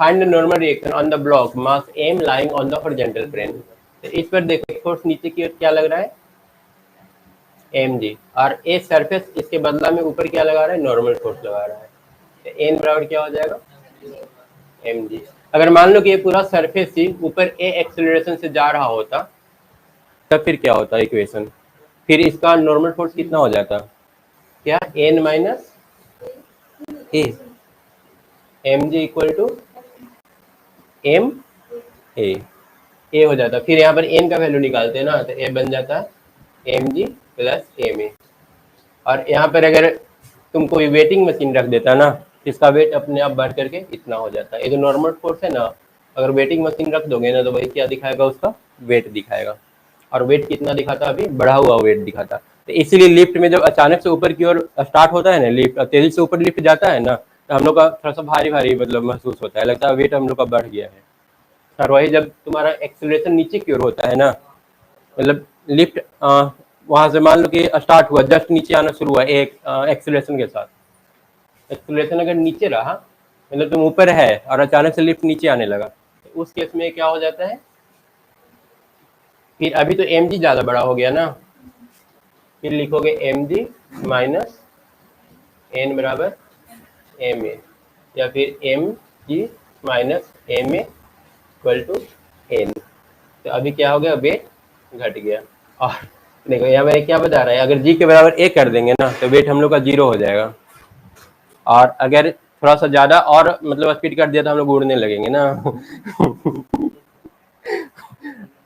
Find the normal reaction on the block mass m lying on the horizontal plane. तो इस पर देखो force नीचे की ओर क्या लग रहा है mg, और ए सरफेस इसके बदला में ऊपर क्या लगा रहा है नॉर्मल फोर्स लगा रहा है। तो n बराबर क्या हो जाएगा mg। अगर मान लो कि ये पूरा सरफेस ही ऊपर ए एक्सेलरेशन से जा रहा होता तब फिर क्या होता इक्वेशन, फिर इसका नॉर्मल फोर्स कितना हो जाता क्या n minus A, mg equal to m A हो जाता। फिर यहाँ पर n का वैल्यू निकालते हैं ना, तो a बन जाता है mg प्लस ma। और यहाँ पर अगर तुम कोई वेटिंग मशीन रख देता ना, इसका वेट अपने आप बढ़ करके इतना हो जाता है। ये जो नॉर्मल फोर्स है ना, अगर वेटिंग मशीन रख दोगे ना तो भाई क्या दिखाएगा उसका वेट दिखाएगा, और वेट कितना दिखाता अभी बढ़ा हुआ वेट दिखाता। तो इसीलिए लिफ्ट में जब अचानक से ऊपर की ओर स्टार्ट होता है ना लिफ्ट, तेजी से ऊपर लिफ्ट जाता है ना, तो हम लोग का थोड़ा सा भारी भारी मतलब महसूस होता है, लगता है वेट हम लोग का बढ़ गया है। और वही जब तुम्हारा एक्सेलरेशन नीचे की ओर होता है ना, मतलब लिफ्ट वहां से मान लो कि स्टार्ट हुआ, जस्ट नीचे आना शुरू हुआ एक एक्सेलरेशन के साथ, एक्सेलरेशन अगर नीचे रहा मतलब तुम ऊपर है और अचानक से लिफ्ट नीचे आने लगा, तो उस केस में क्या हो जाता है, फिर अभी तो mg ज्यादा बड़ा हो गया ना, फिर लिखोगे mg माइनस n बराबर ma, या फिर mg minus ma equal to n। तो अभी क्या हो गया वेट घट गया। और देखो यहाँ मैंने क्या बता रहा है, अगर g के बराबर a कर देंगे ना तो वेट हम लोग का 0 हो जाएगा, और अगर थोड़ा सा ज्यादा और मतलब स्पीड कर दिया तो हम लोग उड़ने लगेंगे ना।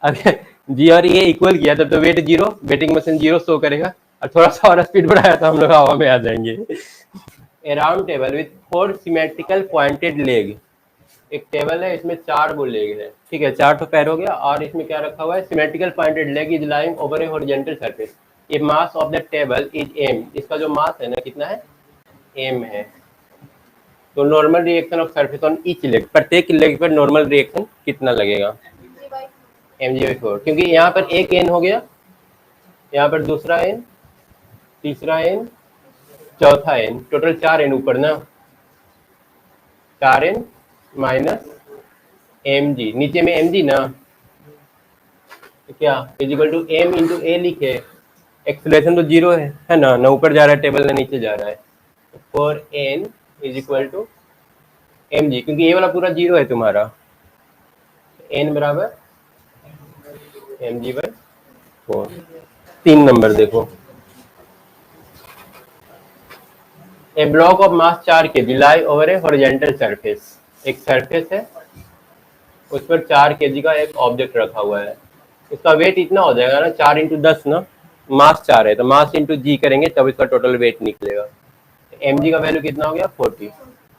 अगर जी और ये इक्वल किया तब तो वेट 0, वेटिंग मशीन 0 शो करेगा, और थोड़ा सा और स्पीड बढ़ाया तो हम लोग हवा में आ जाएंगे। A round table with 4 symmetrical pointed leg, एक टेबल है इसमें 4 गो लेग है, ठीक है 4 तो पैर हो गया, और इसमें क्या रखा हुआ है symmetrical pointed leg is lying over a horizontal surface, ये mass of the table is m, इसका जो मास है ना कितना है m है। तो normal reaction of surface on each leg, प्रत्येक लेग पर नॉर्मल रिएक्शन कितना लगेगा mg/4, क्योंकि यहाँ पर एक n हो गया, यहाँ पर दूसरा n, तीसरा n, चौथा n, टोटल 4 n ऊपर ना, 4 n माइनस mg, नीचे में mg ना, तो क्या इजिकल टू m इंटू ए लिखे, एक्सेलरेशन तो 0 है ना, ना ऊपर जा रहा है टेबल ना नीचे जा रहा है, 4n is equal to mg, क्योंकि ये वाला पूरा 0 है तुम्हारा, n बराबर mg/4। 3 नंबर देखो, a block of mass 4 kg lie over a horizontal surface, एक सरफेस है उस पर 4 kg का एक ऑब्जेक्ट रखा हुआ है, इसका वेट इतना हो जाएगा ना 4 इंटू 10 ना, मास 4 है तो मास इंटू जी करेंगे तब इसका टोटल वेट निकलेगा। mg का वैल्यू कितना हो गया 40।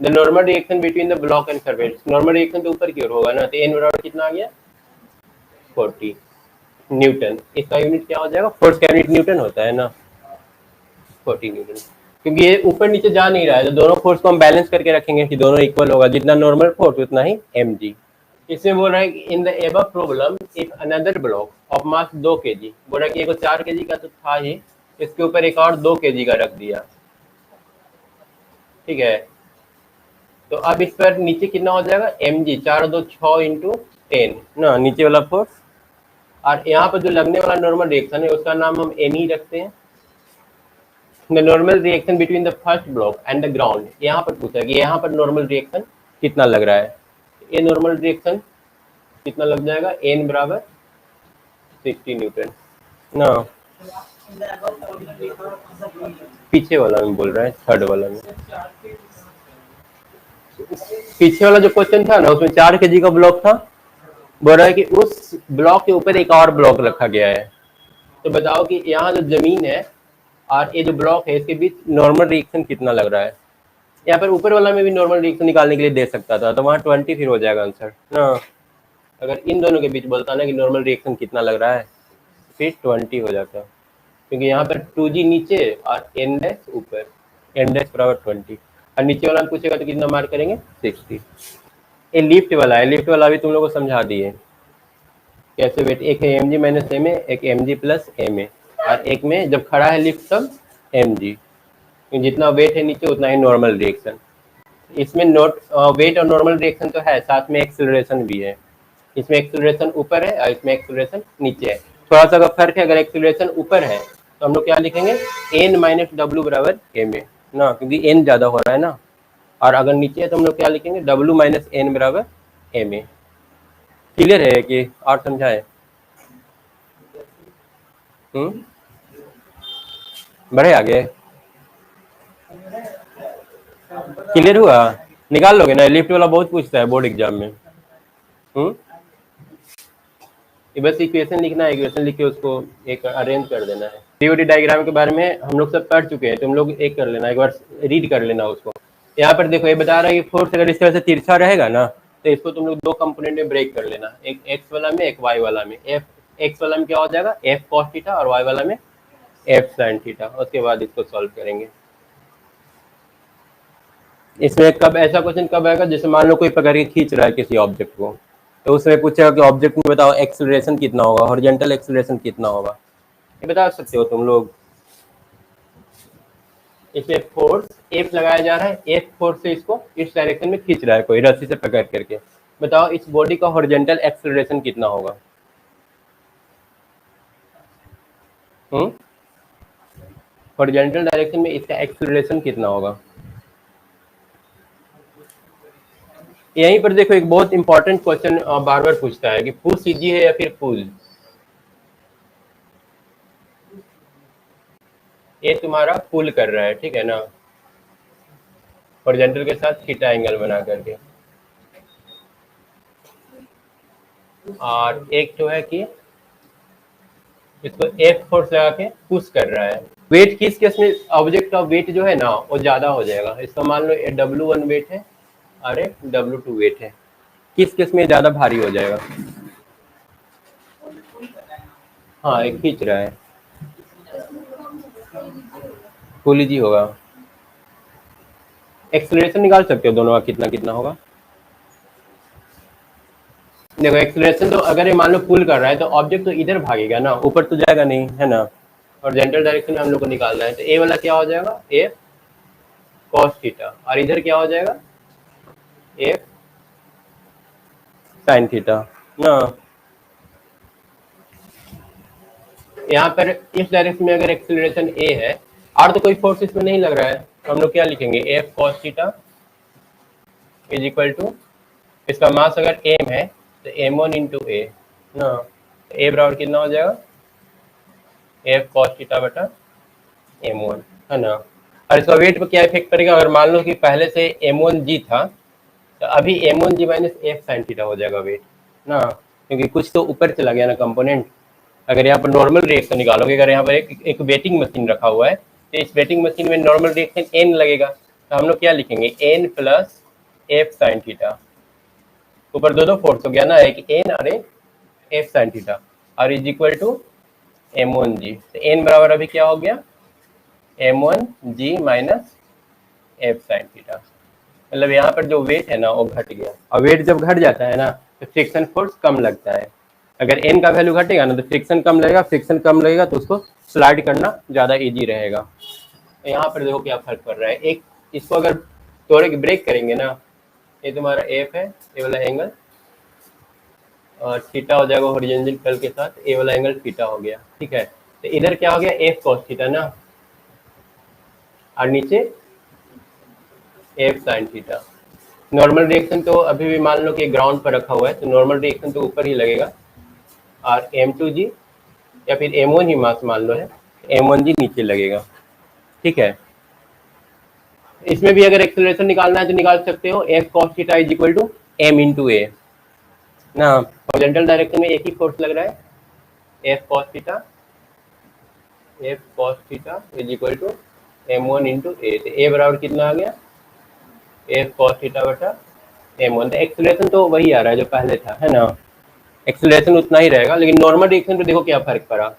The normal reaction between the block and surface, normal reaction तो ऊपर की ओर होगा ना, तो n बराबर कितना आ गया 40 न्यूटन, इसका यूनिट क्या हो जाएगा, फोर्स का यूनिट न्यूटन होता है ना, 40 न्यूटन। क्योंकि ये ऊपर नीचे जा नहीं रहा है तो दोनों फोर्स को हम बैलेंस करके रखेंगे कि दोनों इक्वल होगा, जितना नॉर्मल फोर्स उतना ही mg। इसमें बोल रहा है कि in the above problem if another block of mass 2 kg, बोल रहा है कि एक 4 kg का तो था ही, इसके ऊपर एक और 2 kg का रख दिया, ठीक है, तो अब इस पर नीचे कितना हो जाएगा mg, 4 2 6 इंटू 10 ना, नीचे वाला फोर्स, और यहाँ पर जो लगने वाला नॉर्मल रिएक्शन है उसका नाम हम m ही रखते हैं। The normal reaction between the first block and the ground, यहाँ पर पूछा कि यहाँ पर नॉर्मल रिएक्शन कितना लग रहा है, ये नॉर्मल रिएक्शन कितना लग जाएगा, n बराबर 60 न्यूटन ना, पीछे वाला में बोल रहा है, थर्ड वाला में, पीछे वाला जो क्वेश्चन था ना उसमें 4 kg का ब्लॉक था, बोल रहा है कि उस ब्लॉक के ऊपर एक और ब्लॉक रखा गया है, तो बताओ कि यहाँ जो जमीन है और ये जो ब्लॉक है इसके बीच नॉर्मल रिएक्शन कितना लग रहा है। यहाँ पर ऊपर वाला में भी नॉर्मल रिएक्शन निकालने के लिए दे सकता था, तो वहाँ 20 फिर हो जाएगा आंसर ना, अगर इन दोनों के बीच बोलता ना कि नॉर्मल रिएक्शन कितना लग रहा है फिर 20 हो जाता, क्योंकि यहाँ पर 2g नीचे और n डैश ऊपर, n डैश बराबर 20, और नीचे वाला पूछेगा तो कितना मार्क करेंगे 60। ये लिफ्ट वाला है, लिफ्ट वाला भी तुम लोग को समझा दिए कैसे वेट, एक है mg माइनस ma, एक mg प्लस ma, और एक में जब खड़ा है लिफ्ट तब mg, जितना वेट है नीचे उतना ही नॉर्मल रिएक्शन। इसमें नोट वेट और नॉर्मल डायरेक्शन तो है, साथ में एक्सेलरेशन भी है। इसमें एक्सेलरेशन ऊपर है और इसमें एक्सेलरेशन नीचे है। थोड़ा सा अगर फर्क है, अगर एक्सेलरेशन ऊपर है तो हम लोग क्या लिखेंगे, एन माइनस डब्ल्यू बराबर एम ए ना, क्योंकि एन ज्यादा हो रहा है ना। और अगर नीचे है तो हम लोग क्या लिखेंगे, डब्ल्यू माइनस एन बराबर एम ए। क्लियर है कि और समझाए? बढ़े आगे? क्लियर हुआ? निकाल लोगे ना, लिफ्ट वाला बहुत पूछता है बोर्ड एग्जाम में। ये बस इक्वेशन लिखना है, इक्वेशन लिख के उसको एक अरेंज कर देना है। सीओडी डायग्राम के बारे में हम लोग सब पढ़ चुके हैं, तुम लोग एक कर लेना, एक बार रीड कर लेना उसको। यहाँ पर देखो ये बता रहा है कि फोर्स अगर इस तरह से तिरछा रहेगा ना, तो इसको तुम लोग दो कंपोनेंट में ब्रेक कर लेना, एक एक्स वाला में, एक वाई वाला में। एफ एक्स वाला में क्या हो जाएगा, एफ कॉस थीटा, और वाई वाला में एफ साइन थीटा। उसके बाद इसको सॉल्व करेंगे। इसमें कब ऐसा क्वेश्चन कब आएगा, जैसे मान लो कोई पकड़ के खींच रहा है किसी ऑब्जेक्ट को, तो उसमें पूछेगा कि ऑब्जेक्ट में बताओ एक्सेलरेशन कितना होगा, हॉरिजॉन्टल एक्सेलरेशन कितना होगा, ये बता सकते हो तुम लोग। इसमें फोर्स एफ लगाया जा रहा है, एफ फोर्स से इसको इस डायरेक्शन में खींच रहा है कोई रस्सी से पकड़ करके। बताओ इस बॉडी का हॉरिजॉन्टल एक्सेलरेशन कितना होगा? हॉरिजॉन्टल डायरेक्शन में इसका एक्सेलरेशन कितना होगा? यहीं पर देखो एक बहुत इंपॉर्टेंट क्वेश्चन बार बार पूछता है कि पुश सीधी है या फिर पुल। ये तुम्हारा पुल कर रहा है, ठीक है ना, हॉरिजॉन्टल के साथ थीटा एंगल बना करके। और एक तो है कि इसको एफ फोर्स लगा के पुश कर रहा है। वेट किस केस में, ऑब्जेक्ट का वेट जो है ना वो ज्यादा हो जाएगा। इसका मान लो W1 वेट है और W2 वेट है, किस केस में ज्यादा भारी हो जाएगा? हाँ, एक खींच रहा है, पुल जी होगा। एक्सेलरेशन निकाल सकते हो दोनों का कितना कितना होगा। देखो एक्सेलरेशन तो अगर ये मान लो पुल कर रहा है तो ऑब्जेक्ट तो इधर भागेगा ना, ऊपर तो जाएगा नहीं, है ना। और जेंटल डायरेक्शन में हम लोग को निकालना है, तो ए वाला क्या हो जाएगा, एफ कॉस थीटा, और इधर क्या हो जाएगा, एफ साइन थीटा ना। यहाँ पर इस डायरेक्शन में अगर एक्सेलरेशन ए है और तो कोई फोर्स इसमें नहीं लग रहा है, तो हम लोग क्या लिखेंगे, F cos theta is equal to, इसका मास अगर एम है तो m1 इंटू ए ना, ए बराबर कितना हो जाएगा, एफ कॉस थीटा बटा m1, है ना। और इसका वेट पर क्या इफेक्ट पड़ेगा, अगर मान लो कि पहले से m1g था तो अभी m1g minus F sine theta हो जाएगा वेट ना, क्योंकि कुछ तो ऊपर चला गया ना कंपोनेंट। अगर यहाँ पर नॉर्मल रिएक्शन निकालोगे, अगर यहाँ पर एक वेटिंग मशीन रखा हुआ है तो इस वेटिंग मशीन में नॉर्मल रिएक्शन एन लगेगा, तो हम लोग क्या लिखेंगे, N plus F sine theta. ऊपर दो दो फोर्स हो गया ना, एक एन और एक एफ साइन थीटा, और इज इक्वल टू m1g। तो एन बराबर अभी क्या हो गया, m1g minus F sine theta. मतलब यहाँ पर जो वेट है ना वो घट गया, और वेट जब घट जाता है ना तो फ्रिक्शन फोर्स कम लगता है। अगर एन का वैल्यू घटेगा ना तो फ्रिक्शन कम लगेगा, फ्रिक्शन कम लगेगा तो उसको स्लाइड करना ज़्यादा इजी रहेगा। तो यहाँ पर देखो क्या फर्क पड़ रहा है, एक इसको अगर तोड़े के ब्रेक करेंगे ना, ये तुम्हारा एफ है, ये वाला एंगल, और थीटा हो जाएगा हॉरिजॉन्टल तल के साथ, ए वाला एंगल थीटा हो गया, ठीक है। तो इधर क्या हो गया, एफ कॉस थीटा ना, और नीचे F sine theta. Normal reaction तो अभी भी मान लो कि ग्राउंड पर रखा हुआ है, तो नॉर्मल रिएक्शन तो ऊपर ही लगेगा, और m2g या फिर m1 ही मास मान लो है, m1g नीचे लगेगा, ठीक है। इसमें भी अगर एक्सेलरेशन निकालना है तो निकाल सकते हो, F cos theta is equal to m into a ना। हॉरिजॉन्टल डायरेक्शन में एक ही फोर्स लग रहा है, F cos theta, F cos theta is equal to m1 into a. तो ए बराबर कितना आ गया, एफ कॉस थीटा बटा m1। तो एक्सेलरेशन तो वही आ रहा है जो पहले था, है ना, एक्सेलरेशन उतना ही रहेगा, लेकिन नॉर्मल रिएक्शन पे देखो क्या फर्क पड़ा।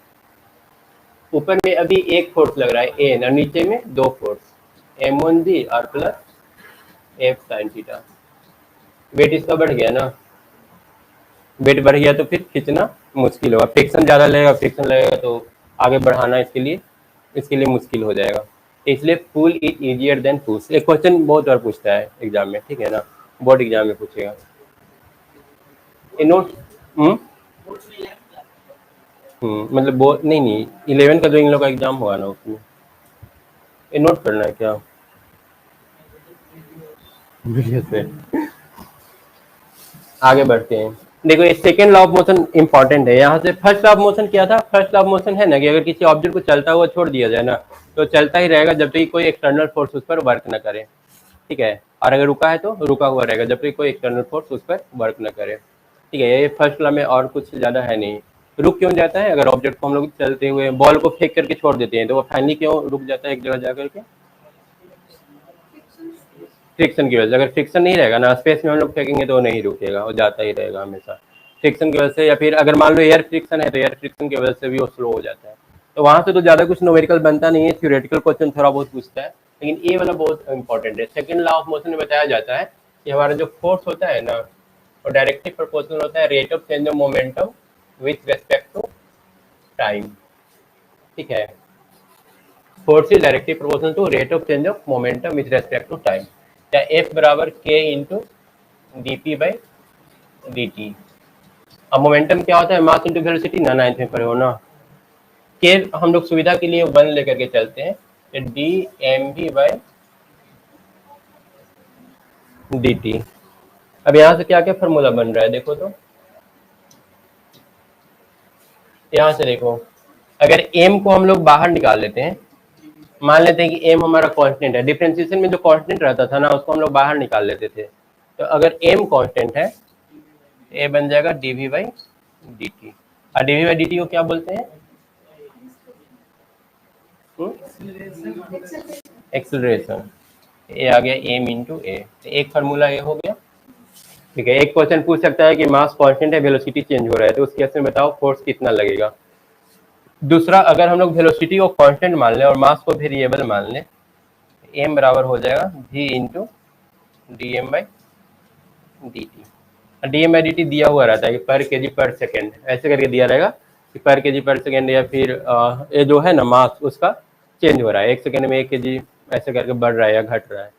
ऊपर में अभी एक फोर्स लग रहा है एन, और नीचे में दो फोर्स, m1g और plus F sine theta. Weight इसका बढ़ गया ना, वेट बढ़ गया तो फिर खींचना मुश्किल होगा, फ्रिक्शन ज़्यादा लगेगा, फ्रिक्शन लगेगा तो आगे बढ़ाना इसके लिए मुश्किल हो जाएगा। इसलिए pull is easier than push. एक क्वेश्चन बहुत बार पूछता है एग्जाम में, ठीक है ना, बोर्ड एग्जाम में पूछेगा। नोट मतलब वो नहीं 11 का जो इन लोग का एग्जाम हुआ ना, उसमें ये नोट करना है क्या वीडियो से। आगे बढ़ते हैं। देखो ये second law of motion important है। यहाँ से फर्स्ट लॉ ऑफ मोशन क्या था? फर्स्ट लॉ ऑफ मोशन है ना कि अगर किसी ऑब्जेक्ट को चलता हुआ छोड़ दिया जाए ना, तो चलता ही रहेगा जब तक कि कोई एक्सटर्नल फोर्स उस पर वर्क न करे, ठीक है। और अगर रुका है तो रुका हुआ रहेगा जब तक कोई एक्सटर्नल फोर्स उस पर वर्क न करे, ठीक है। ये फर्स्ट लॉ में और कुछ ज़्यादा है नहीं। रुक क्यों जाता है? अगर ऑब्जेक्ट को हम लोग चलते हुए बॉल को फेंक करके छोड़ देते हैं तो वो फाइनली क्यों रुक जाता है एक जगह जा करके? फ्रिक्शन की वजह से। अगर फ्रिक्शन नहीं रहेगा ना, स्पेस में हम लोग फेंकेंगे तो वो नहीं रुकेगा, वो जाता ही रहेगा हमेशा फ्रिक्शन की वजह से। या फिर अगर मान लो एयर फ्रिक्शन है तो एयर फ्रिक्शन की वजह से भी वो स्लो हो जाता है। तो वहां से तो ज़्यादा कुछ न्यूमेरिकल बनता नहीं है, थ्योरेटिकल क्वेश्चन थोड़ा बहुत पूछता है, लेकिन ये वाला बहुत इंपॉर्टेंट है। सेकंड लॉ ऑफ मोशन में बताया जाता है कि हमारा जो फोर्स होता है ना, वो डायरेक्टली प्रोपोर्शनल होता है rate of change of momentum with respect to time, ठीक है। Force is directly proportional to rate of change of momentum with respect to time, या एफ बराबर के into D P by D T. अब momentum क्या होता है? Mass into velocity ना, 9th में पढ़े हो ना। के हम लोग सुविधा के लिए 1 लेकर के चलते हैं, तो D M V by D T. अब यहाँ से क्या क्या फॉर्मूला बन रहा है देखो तो, यहाँ से देखो, अगर एम को हम लोग बाहर निकाल लेते हैं, मान लेते हैं कि एम हमारा कांस्टेंट है, डिफरेंशिएशन में जो कांस्टेंट रहता था ना उसको हम लोग बाहर निकाल लेते थे। तो अगर एम कांस्टेंट है, ए बन जाएगा डीवी बाई डी टी। और डीवी बाई डी टी को क्या बोलते हैं? एक्सेलरेशन। ए आ गया एम इंटू ए, एक फार्मूला ए हो गया, ठीक है। एक क्वेश्चन पूछ सकता है कि मास कांस्टेंट है, वेलोसिटी चेंज हो रहा है, तो उस केस में बताओ फोर्स कितना लगेगा। दूसरा, अगर हम लोग वेलोसिटी को कांस्टेंट मान लें और मास को वेरिएबल मान लें, एम बराबर हो जाएगा v into D M by D T. D M by D T दिया हुआ रहता है कि पर के जी पर सेकेंड, ऐसे करके दिया रहेगा कि पर के जी पर सेकेंड, या फिर ये जो है ना मास उसका चेंज हो रहा है, 1 सेकेंड में 1 kg ऐसे करके बढ़ रहा है या घट रहा है।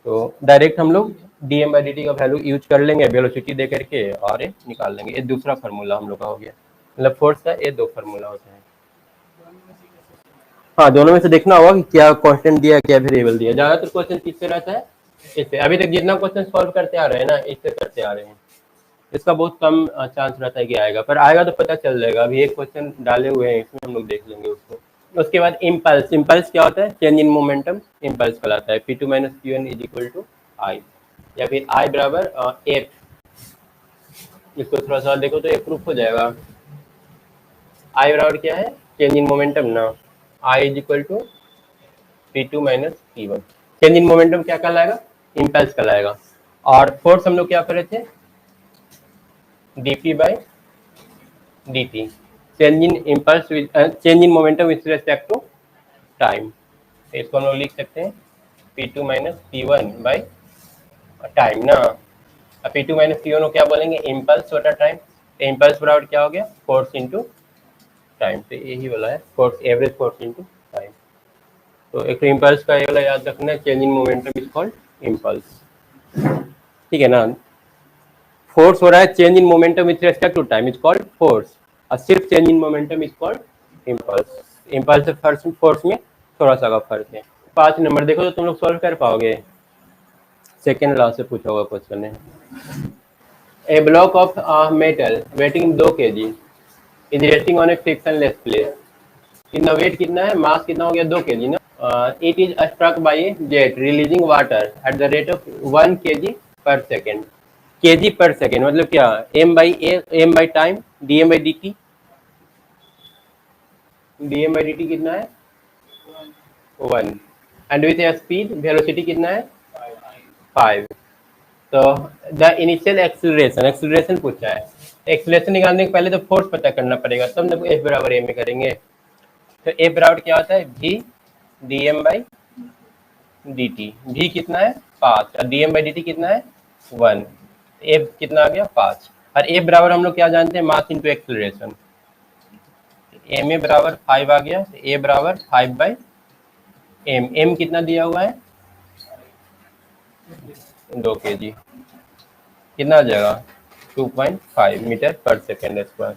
तो डायरेक्ट हम लोग D M by D T का वैल्यू यूज कर लेंगे वेलोसिटी दे करके और ये निकाल लेंगे। ये दूसरा फार्मूला हम लोग का हो गया, मतलब फोर्स का ये 2 फार्मूला होता है। हाँ, दोनों में से देखना होगा कि क्या कांस्टेंट दिया क्या वेरिएबल दिया। ज्यादातर क्वेश्चन किससे रहता है? इससे। अभी तक जितना क्वेश्चन सॉल्व करते आ रहे हैं ना, इससे करते आ रहे हैं। इसका बहुत कम चांस रहता है कि आएगा, पर आएगा तो पता चल जाएगा। अभी एक क्वेश्चन डाले हुए हैं इसमें, हम लोग देख लेंगे उसको। उसके बाद इम्पल्स। इम्पल्स क्या होता है? चेंज इन मोमेंटम इम्पल्स कहलाता है। P2 minus P1 is equal to I, या फिर आई बराबर एफ। इसको थोड़ा सा देखो तो ये प्रूफ हो जाएगा। आई बराबर क्या है? चेंज इन मोमेंटम ना, I is equal to P2 minus P1। Change in momentum क्या कहलाएगा? इम्पल्स कहलाएगा। और फोर्स हम लोग क्या करे थे? dp by dt। Change in impulse, change in momentum with respect to time. इसको हम लोग लिख सकते हैं P2 minus P1 by time ना। P2 माइनस P1 को क्या बोलेंगे? इम्पल्स बटा टाइम। इम्पल्स बराबर क्या हो गया? Force into time. तो यही वाला है force, average force into time. तो एक इम्पल्स का ये वाला याद रखना है, change in momentum is called impulse, ठीक है ना। फोर्स हो रहा है change in momentum with respect to time is called force, और सिर्फ change in momentum is called impulse. Impulse से फोर्स में थोड़ा सा का फर्क है। 5 नंबर देखो तो तुम लोग सॉल्व कर पाओगे, सेकेंड लॉ से पूछा हुआ क्वेश्चन है। A block of metal weighting 2 kg is resting on a frictionless plate. कितना वेट कितना है? मास कितना हो गया? 2 kg ना। It is struck by a jet releasing water at the rate of 1 kg per second. kg per second मतलब क्या? M by time, d M by D T. D M by D T कितना है? 1। And with speed velocity कितना है? 5। तो the initial acceleration, acceleration पूछा है। Acceleration निकालने के पहले तो फोर्स पता करना पड़ेगा, तब ना एफ बराबर ए में करेंगे। तो एफ बराबर क्या होता है? भी D M by D T. भी कितना है? 5, और D M by D T कितना है? 1। एफ कितना आ गया? 5। और एफ बराबर हम लोग क्या जानते हैं? Mass into acceleration. M A बराबर 5 आ गया, तो ए बराबर 5 बाई एम कितना दिया हुआ है 2 kg, कितना आ जाएगा 2.5 मीटर पर सेकेंड स्क्वायर।